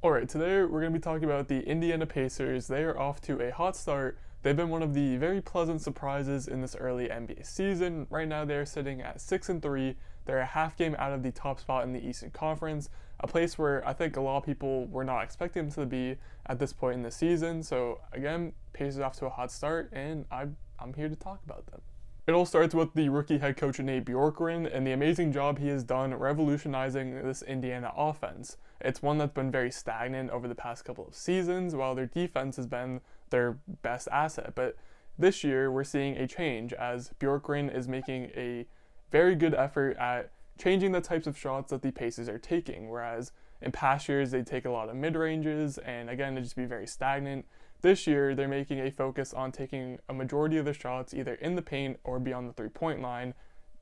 Alright, today we're going to be talking about the Indiana Pacers. They are off to a hot start. They've been one of the very pleasant surprises in this early NBA season. Right now they're sitting at 6-3. They're a half game out of the top spot in the Eastern Conference, a place where I think a lot of people were not expecting them to be at this point in the season. So again, Pacers off to a hot start, and I'm here to talk about them. It all starts with the rookie head coach Nate Bjorkgren and the amazing job he has done revolutionizing this Indiana offense. It's one that's been very stagnant over the past couple of seasons, while their defense has been their best asset. But this year, we're seeing a change as Bjorkgren is making a very good effort at changing the types of shots that the Pacers are taking, whereas in past years, they take a lot of mid-ranges, and again, it'd just be very stagnant. This year, they're making a focus on taking a majority of the shots either in the paint or beyond the three-point line,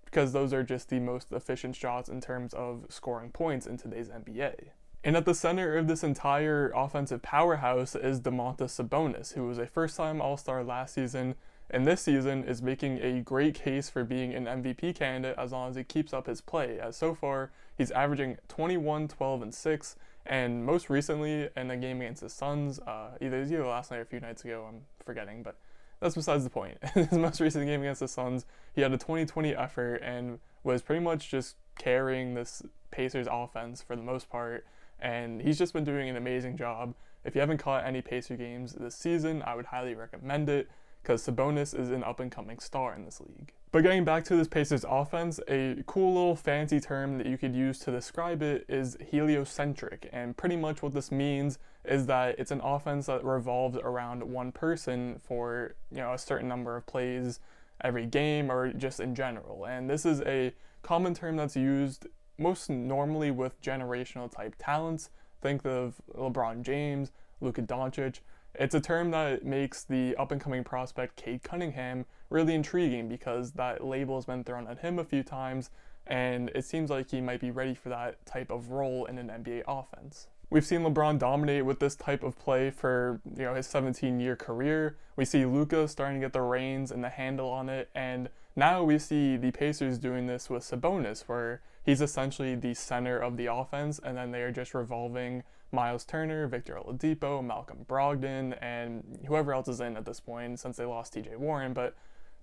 because those are just the most efficient shots in terms of scoring points in today's NBA. And at the center of this entire offensive powerhouse is Domantas Sabonis, who was a first-time All-Star last season, and this season is making a great case for being an MVP candidate as long as he keeps up his play, as so far he's averaging 21, 12, and 6, and most recently in a game against the Suns, either last night or a few nights ago, I'm forgetting, but that's besides the point. In his most recent game against the Suns, he had a 20-20 effort and was pretty much just carrying this Pacers offense for the most part, and he's just been doing an amazing job. If you haven't caught any Pacer games this season, I would highly recommend it, because Sabonis is an up-and-coming star in this league. But getting back to this Pacers offense, a cool little fancy term that you could use to describe it is heliocentric, and pretty much what this means is that it's an offense that revolves around one person for a certain number of plays every game or just in general. And this is a common term that's used most normally with generational type talents. Think of LeBron James, Luka Doncic. It's a term that makes the up-and-coming prospect Cade Cunningham really intriguing because that label has been thrown at him a few times, and it seems like he might be ready for that type of role in an NBA offense. We've seen LeBron dominate with this type of play for his 17-year career. We see Luka starting to get the reins and the handle on it, and now we see the Pacers doing this with Sabonis, where he's essentially the center of the offense, and then they are just revolving Miles Turner, Victor Oladipo, Malcolm Brogdon, and whoever else is in at this point since they lost TJ Warren. But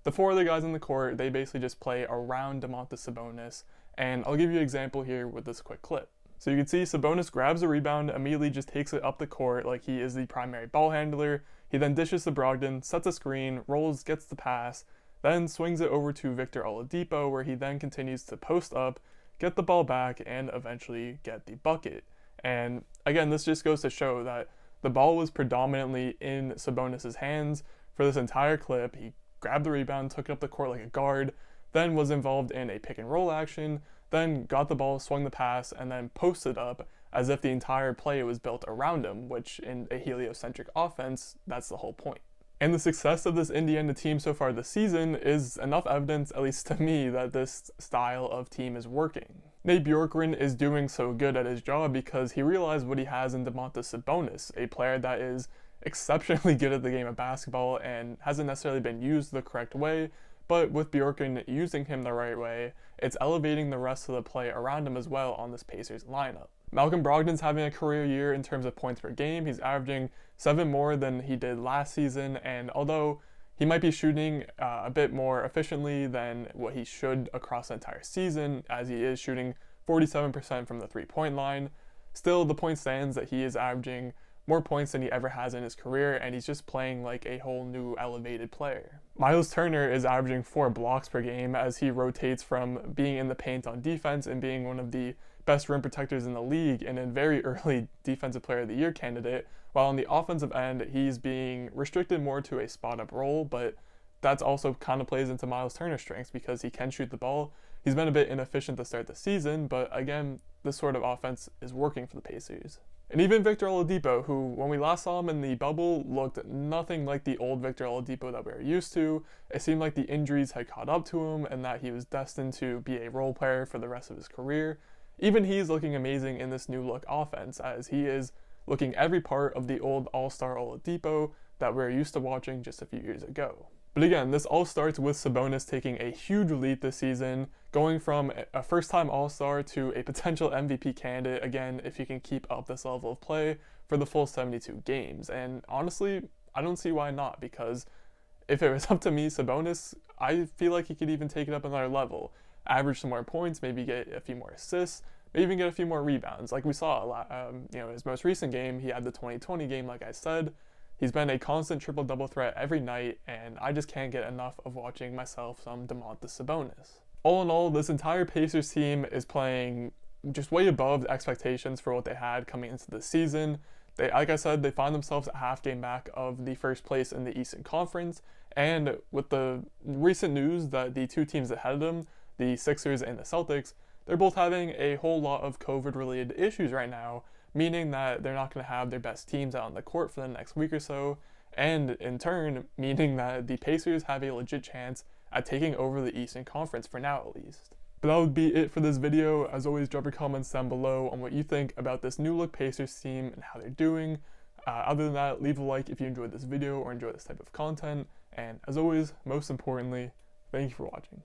the four other guys on the court, they basically just play around Domantas Sabonis, and I'll give you an example here with this quick clip. So you can see Sabonis grabs a rebound, immediately just takes it up the court like he is the primary ball handler. He then dishes to Brogdon, sets a screen, rolls, gets the pass, then swings it over to Victor Oladipo, where he then continues to post up, get the ball back, and eventually get the bucket. And again, this just goes to show that the ball was predominantly in Sabonis' hands for this entire clip. He grabbed the rebound, took it up the court like a guard, then was involved in a pick and roll action, then got the ball, swung the pass, and then posted up as if the entire play was built around him, which in a heliocentric offense, that's the whole point. And the success of this Indiana team so far this season is enough evidence, at least to me, that this style of team is working. Nate Bjorkgren is doing so good at his job because he realized what he has in Domantas Sabonis, a player that is exceptionally good at the game of basketball and hasn't necessarily been used the correct way, but with Bjorkgren using him the right way, it's elevating the rest of the play around him as well on this Pacers lineup. Malcolm Brogdon's having a career year in terms of points per game. He's averaging 7 more than he did last season, and although he might be shooting a bit more efficiently than what he should across the entire season, as he is shooting 47% from the three-point line, still the point stands that he is averaging more points than he ever has in his career, and he's just playing like a whole new elevated player. Miles Turner is averaging 4 blocks per game as he rotates from being in the paint on defense and being one of the best rim protectors in the league and a very early Defensive Player of the Year candidate, while on the offensive end, he's being restricted more to a spot-up role, but that's also kind of plays into Miles Turner's strengths because he can shoot the ball. He's been a bit inefficient to start the season, but again, this sort of offense is working for the Pacers. And even Victor Oladipo, who, when we last saw him in the bubble, looked nothing like the old Victor Oladipo that we were used to. It seemed like the injuries had caught up to him and that he was destined to be a role player for the rest of his career. Even he's looking amazing in this new look offense, as he is looking every part of the old All-Star Oladipo that we were used to watching just a few years ago. But again, this all starts with Sabonis taking a huge leap this season, going from a first-time All-Star to a potential MVP candidate, again, if he can keep up this level of play for the full 72 games. And honestly, I don't see why not, because if it was up to me, Sabonis, I feel like he could even take it up another level. Average some more points, maybe get a few more assists, maybe even get a few more rebounds. Like we saw, his most recent game, he had the 2020 game, like I said. He's been a constant triple-double threat every night, and I just can't get enough of watching myself some Domantas Sabonis. All in all, this entire Pacers team is playing just way above the expectations for what they had coming into the season. Like I said, they find themselves a half game back of the first place in the Eastern Conference, and with the recent news that the two teams ahead of them, the Sixers and the Celtics, they're both having a whole lot of COVID-related issues right now, meaning that they're not going to have their best teams out on the court for the next week or so, and in turn, meaning that the Pacers have a legit chance at taking over the Eastern Conference for now at least. But that would be it for this video. As always, drop your comments down below on what you think about this new look Pacers team and how they're doing. Other than that, leave a like if you enjoyed this video or enjoy this type of content, and as always, most importantly, thank you for watching.